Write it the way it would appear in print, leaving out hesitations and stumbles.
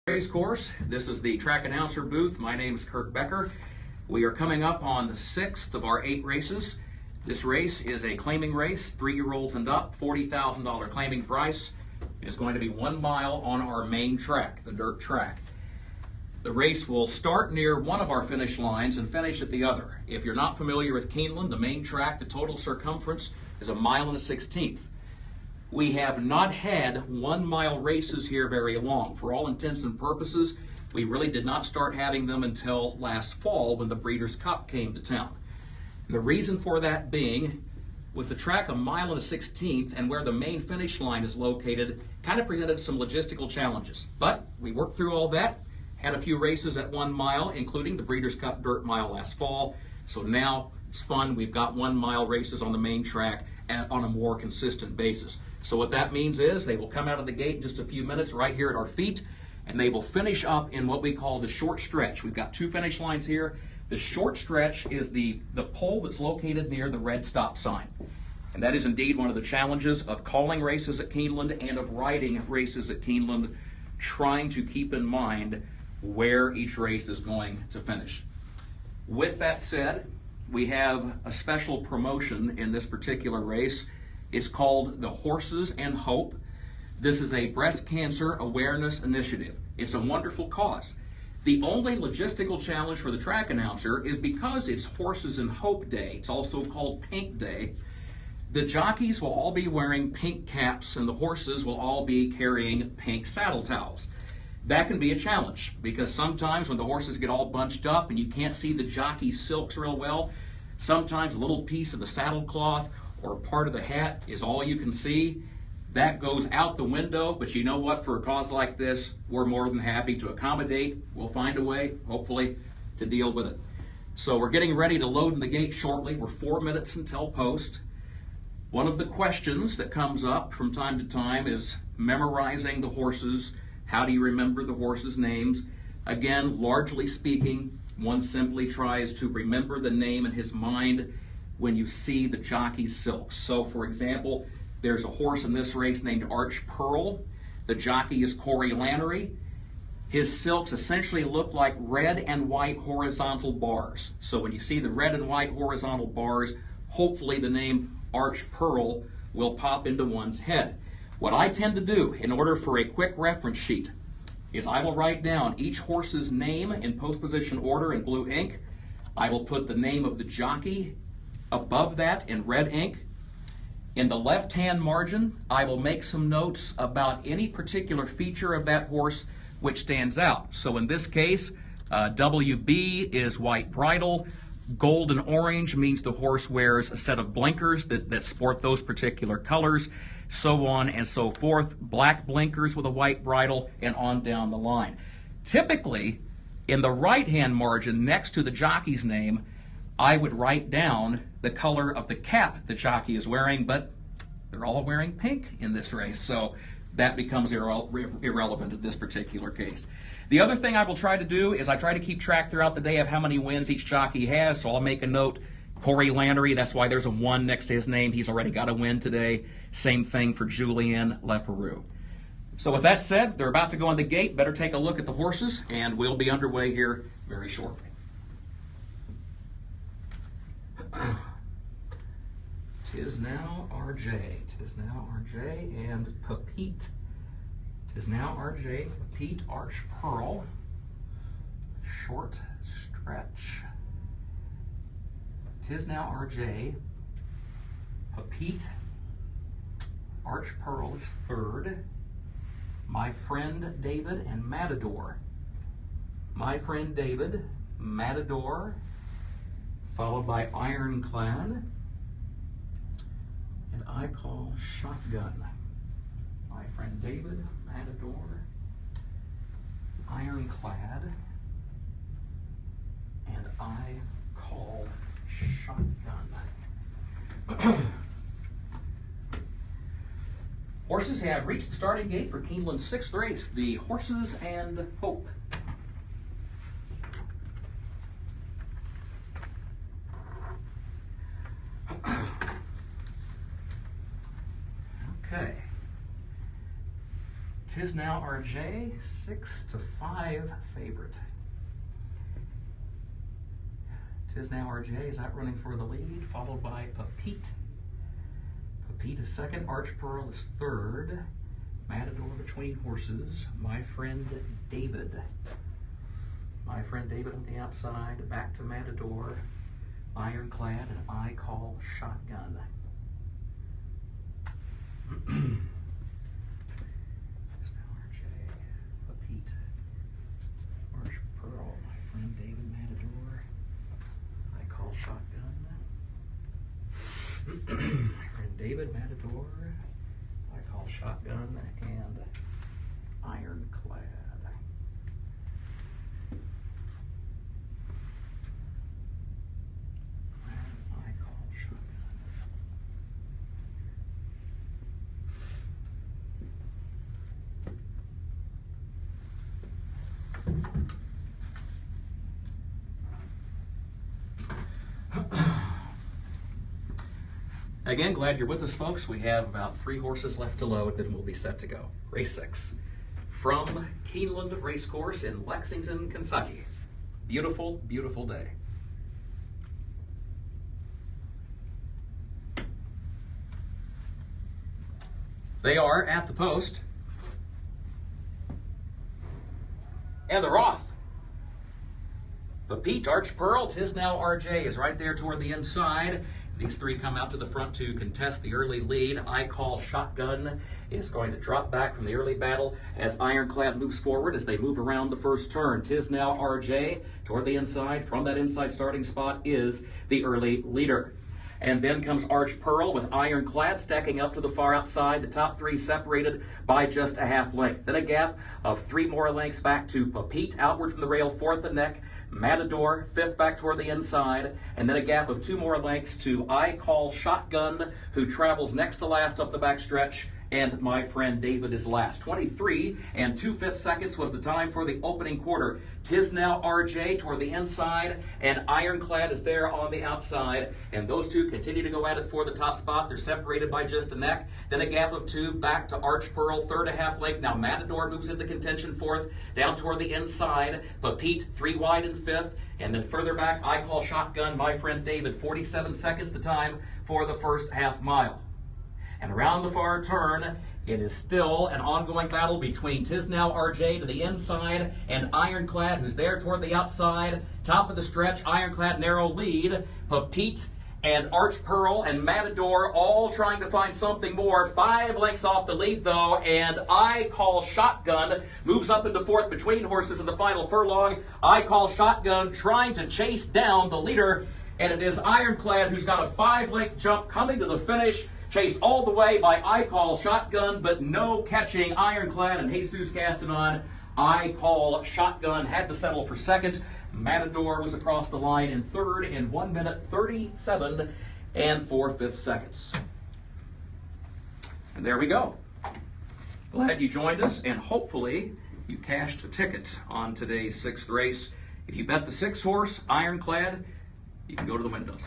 Race course. This is the track announcer booth. My name is Kurt Becker. We are coming up on the 6th of our 8 races. This race is a claiming race, 3-year-olds and up, $40,000 claiming price. It is going to be 1 mile on our main track, the dirt track. The race will start near one of our finish lines and finish at the other. If you're not familiar with Keeneland, the main track, the total circumference is 1 1/16 miles. We have not had 1 mile races here very long. For all intents and purposes, we really did not start having them until last fall when the Breeders' Cup came to town. And the reason for that being, with the track 1 1/16 miles and where the main finish line is located, kind of presented some logistical challenges. But we worked through all that, had a few races at 1 mile, including the Breeders' Cup Dirt Mile last fall. So now it's fun. We've got 1 mile races on the main track on a more consistent basis. So what that means is they will come out of the gate in just a few minutes right here at our feet, and they will finish up in what we call the short stretch. We've got 2 finish lines here. The short stretch is the pole that's located near the red stop sign. And that is indeed one of the challenges of calling races at Keeneland and of riding races at Keeneland, trying to keep in mind where each race is going to finish. With that said, we have a special promotion in this particular race. It's called the Horses and Hope. This is a breast cancer awareness initiative. It's a wonderful cause. The only logistical challenge for the track announcer is because it's Horses and Hope Day, it's also called Pink Day, the jockeys will all be wearing pink caps and the horses will all be carrying pink saddle towels. That can be a challenge because sometimes when the horses get all bunched up and you can't see the jockey's silks real well, sometimes a little piece of the saddle cloth or part of the hat is all you can see. That goes out the window, but you know what? For a cause like this, we're more than happy to accommodate. We'll find a way, hopefully, to deal with it. So we're getting ready to load in the gate shortly. We're 4 minutes until post. One of the questions that comes up from time to time is memorizing the horses. How do you remember the horses' names? Again, largely speaking, one simply tries to remember the name in his mind when you see the jockey's silks. So, for example, there's a horse in this race named Arch Pearl. The jockey is Corey Lannery. His silks essentially look like red and white horizontal bars. So when you see the red and white horizontal bars, hopefully the name Arch Pearl will pop into one's head. What I tend to do in order for a quick reference sheet is I will write down each horse's name in post position order in blue ink. I will put the name of the jockey above that in red ink. In the left-hand margin, I will make some notes about any particular feature of that horse which stands out. So in this case, WB is white bridle. Gold and orange means the horse wears a set of blinkers that sport those particular colors, so on and so forth. Black blinkers with a white bridle, and on down the line. Typically, in the right-hand margin next to the jockey's name, I would write down the color of the cap the jockey is wearing, but they're all wearing pink in this race, so that becomes irrelevant in this particular case. The other thing I will try to do is I try to keep track throughout the day of how many wins each jockey has, so I'll make a note. Corey Lannery, that's why there's a 1 next to his name. He's already got a win today. Same thing for Julien Leperoux. So with that said, they're about to go in the gate. Better take a look at the horses, and we'll be underway here very shortly. Tis now RJ, tis now RJ, and Pepite. Tis now RJ, Pepite, Arch Pearl, short stretch. Tis now RJ, Pepite, Arch Pearl is 3rd. My Friend David and Matador. My Friend David, Matador, followed by Ironclad, and I call Shotgun. My Friend David, Matador, Ironclad, and I call Shotgun. Horses have reached the starting gate for Keeneland's 6th race, the Horses and Hope. Okay. 'Tis Now RJ, 6-5 favorite. 'Tis Now RJ is out running for the lead, followed by Pepite. Pepite is second, Arch Pearl is third. Matador between horses, My Friend David. My Friend David on the outside, back to Matador, Ironclad, and I Call Shotgun. There's now RJ, Pepite, Arch Pearl, My Friend David, Matador, I Call Shotgun. My Friend David, Matador, I Call Shotgun, and Ironclad. I Call Shotgun. Again, glad you're with us, folks. We have about 3 horses left to load, then we'll be set to go. Race 6 from Keeneland Race Course in Lexington, Kentucky. Beautiful, beautiful day. They are at the post. And they're off. Pepite, Arch Pearl, 'Tis Now RJ is right there toward the inside. These 3 come out to the front to contest the early lead. I Call Shotgun is going to drop back from the early battle as Ironclad moves forward as they move around the first turn. 'Tis Now RJ toward the inside. From that inside starting spot is the early leader. And then comes Arch Pearl with Ironclad stacking up to the far outside. The top 3 separated by just a half length. Then a gap of 3 more lengths back to Pepite, outward from the rail, 4th and neck. Matador, 5th back toward the inside. And then a gap of 2 more lengths to I Call Shotgun, who travels next to last up the back stretch. And My Friend David is last. 23 2/5 seconds was the time for the opening quarter. 'Tis Now RJ toward the inside, and Ironclad is there on the outside. And those 2 continue to go at it for the top spot. They're separated by just a neck. Then a gap of 2 back to Arch Pearl, 3rd a half length. Now Matador moves into contention 4th, down toward the inside. Pepite 3 wide in 5th. And then further back, I Call Shotgun, My Friend David. 47 seconds the time for the first half mile. And around the far turn, it is still an ongoing battle between 'Tis Now RJ to the inside and Ironclad, who's there toward the outside. Top of the stretch, Ironclad narrow lead. Pepite and Arch Pearl and Matador all trying to find something more. 5 lengths off the lead, though, and I Call Shotgun moves up into 4th between horses in the final furlong. I Call Shotgun trying to chase down the leader, and it is Ironclad who's got a 5-length jump coming to the finish. Chased all the way by I Call Shotgun, but no catching Ironclad and Jesus Castanon. I Call Shotgun had to settle for 2nd. Matador was across the line in 3rd in 1 minute 37 4/5 seconds. And there we go. Glad you joined us, and hopefully you cashed a ticket on today's 6th race. If you bet the 6 horse, Ironclad, you can go to the windows.